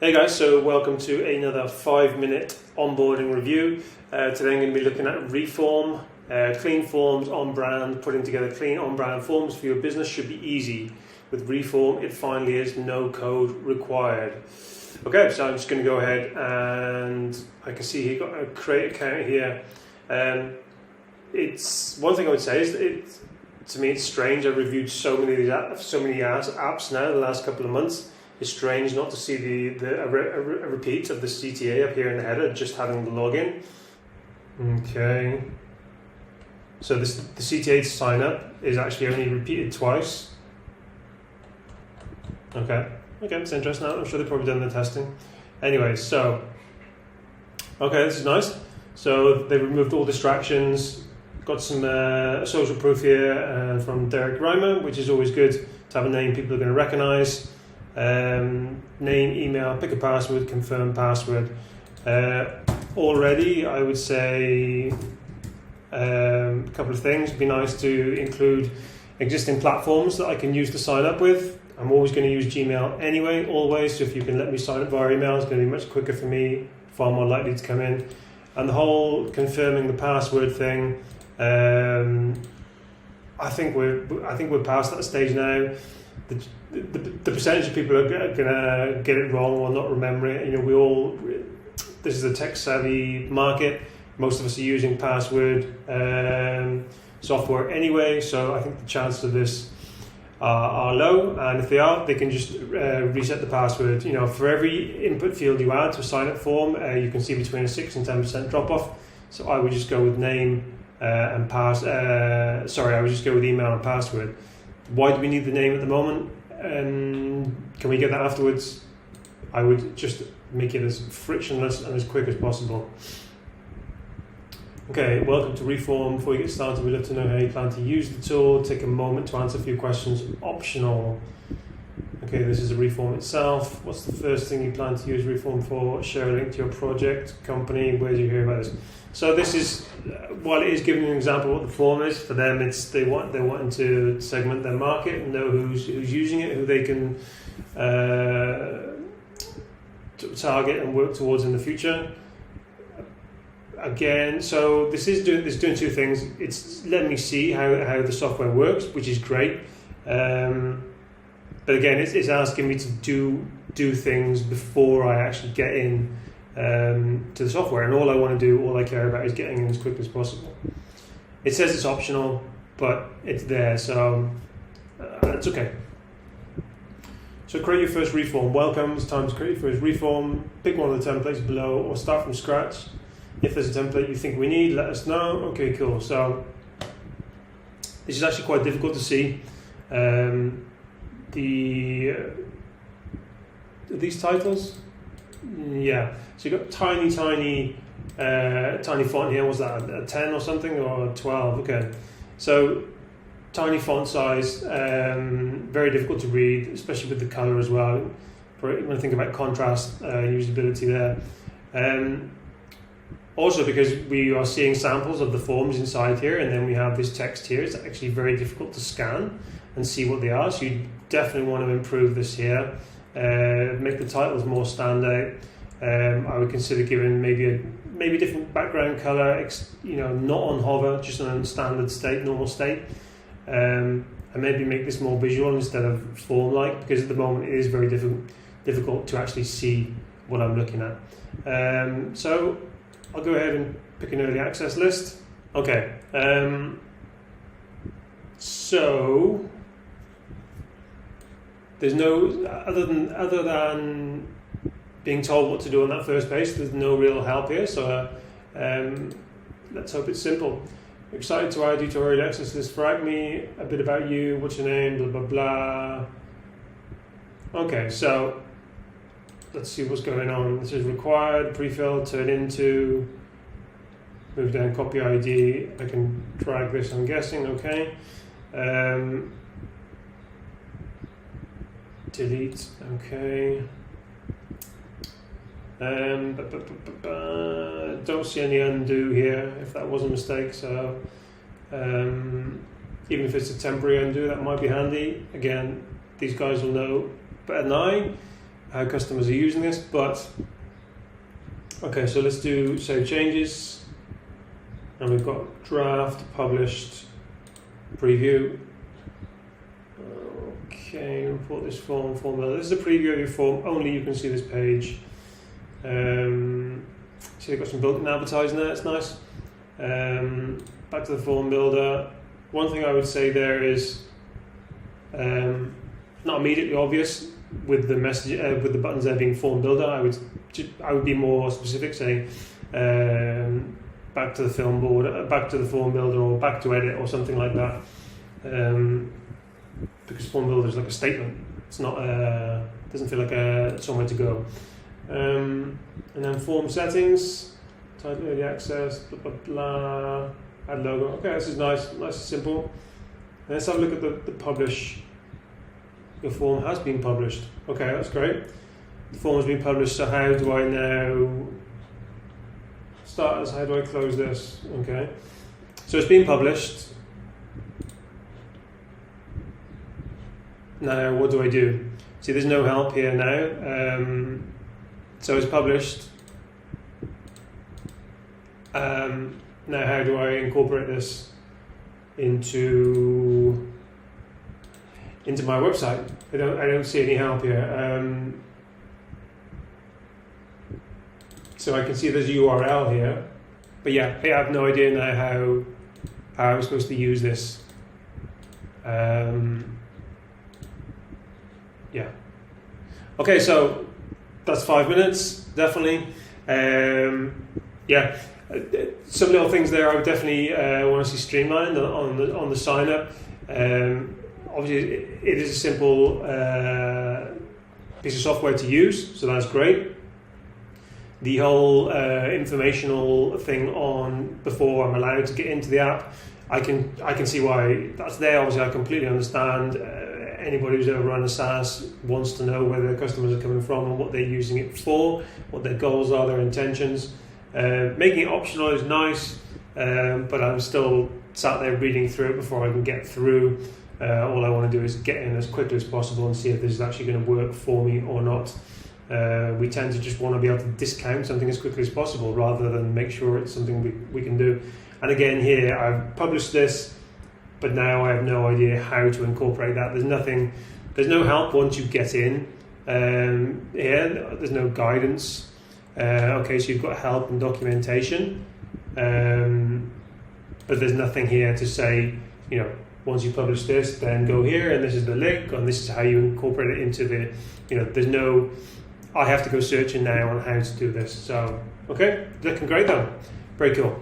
Hey guys, so welcome to another 5-minute onboarding review. Today I'm going to be looking at Reform, clean forms on brand. Putting together clean on brand forms for your business should be easy. With Reform, it finally is no code required. Okay, so I'm just going to go ahead and I can see here got a create account here. It's one thing I would say is to me it's strange. I've reviewed so many apps now the last couple of months. It's strange not to see a repeat of the CTA up here in the header, just having the login. Okay. So the CTA to sign up is actually only repeated twice. Okay, it's interesting. I'm sure they've probably done the testing. Anyway, so, okay, this is nice. So they removed all distractions. Got some social proof here from Derek Reimer, which is always good to have a name people are going to recognize. Name, email, pick a password, confirm password. Already, I would say a couple of things. It'd be nice to include existing platforms that I can use to sign up with. I'm always going to use Gmail anyway, always. So if you can let me sign up via email, it's going to be much quicker for me, far more likely to come in. And the whole confirming the password thing, I think we're past that stage now. The percentage of people are going to get it wrong or not remember it. This is a tech savvy market. Most of us are using password software anyway, so I think the chances of this are low. And if they are, they can just reset the password. For every input field you add to a sign-up form, you can see between a 6 and 10% drop-off. So I would just go with name and I would just go with email and password. Why do we need the name at the moment? Can we get that afterwards? I would just make it as frictionless and as quick as possible. Okay, welcome to Reform. Before we get started, we'd love to know how you plan to use the tool. Take a moment to answer a few questions. Optional. Okay, this is a Reform itself. What's the first thing you plan to use Reform for? Share a link to your project, company. Where did you hear about this? So this is, while it is giving an example of what the form is, for them they're wanting to segment their market and know who's using it, who they can target and work towards in the future. Again, so this is doing two things. It's letting me see how the software works, which is great. But again, it's asking me to do things before I actually get in to the software, and all I care about is getting in as quick as possible. It says it's optional, but it's there, so it's okay. So create your first reform. Welcome, it's time to create your first reform. Pick one of the templates below or start from scratch. If there's a template you think we need, let us know. Okay, cool. So this is actually quite difficult to see. These titles? Yeah. So you've got tiny font here. Was that a 10 or something, or 12? Okay. So tiny font size, very difficult to read, especially with the color as well. When I think about contrast, usability there. Also, because we are seeing samples of the forms inside here, and then we have this text here, it's actually very difficult to scan and see what they are. So you definitely want to improve this here. Make the titles more standout. I would consider giving maybe different background color, not on hover, just on standard state, normal state, and maybe make this more visual instead of form-like, because at the moment it is very difficult to actually see what I'm looking at. So I'll go ahead and pick an early access list. Okay. So there's no other than being told what to do on that first page. There's no real help here. So let's hope it's simple. Excited to add you to early access list. Write me a bit about you. What's your name? Blah blah blah. Okay, so let's see what's going on. This is required, pre-filled, turn into, move down, copy ID. I can drag this, I'm guessing, okay. Delete, okay. Don't see any undo here, if that was a mistake, so even if it's a temporary undo, that might be handy. Again, these guys will know better than I. how customers are using this, but okay, so let's do save changes, and we've got draft, published, preview. Okay, import this form builder. This is a preview of your form, only you can see this page. See, they've got some built-in advertising there, it's nice. Back to the form builder. One thing I would say there is not immediately obvious with the message with the buttons there being form builder. I would be more specific, saying back to the film board, back to the form builder, or back to edit, or something like that. Because form builder is like a statement. It's not doesn't feel like somewhere to go. And then form settings, title, early access, blah blah blah. Add logo. Okay, this is nice and simple. And let's have a look at the publish. Your form has been published. Okay, that's great. The form has been published, so how do I now start as, how do I close this? Okay, so it's been published. Now what do I do? See, there's no help here now. So it's published. Now how do I incorporate this into my website? I don't see any help here. So I can see there's a URL here, but yeah, I have no idea now how I'm supposed to use this. Yeah. Okay, so that's 5 minutes, definitely. Yeah. Some little things there I would definitely want to see streamlined on the sign up. Obviously, it is a simple piece of software to use, so that's great. The whole informational thing on before I'm allowed to get into the app, I can see why that's there. Obviously, I completely understand. Anybody who's ever run a SaaS wants to know where their customers are coming from and what they're using it for, what their goals are, their intentions. Making it optional is nice, but I'm still sat there reading through it before I can get through. All I want to do is get in as quickly as possible and see if this is actually going to work for me or not. We tend to just want to be able to discount something as quickly as possible rather than make sure it's something we can do. And again, here I've published this, but now I have no idea how to incorporate that. There's no help once you get in. Here, there's no guidance. Okay, so you've got help and documentation, but there's nothing here to say, once you publish this, then go here, and this is the link, and this is how you incorporate it into the, there's no, I have to go searching now on how to do this. So, okay, looking great though. Very cool.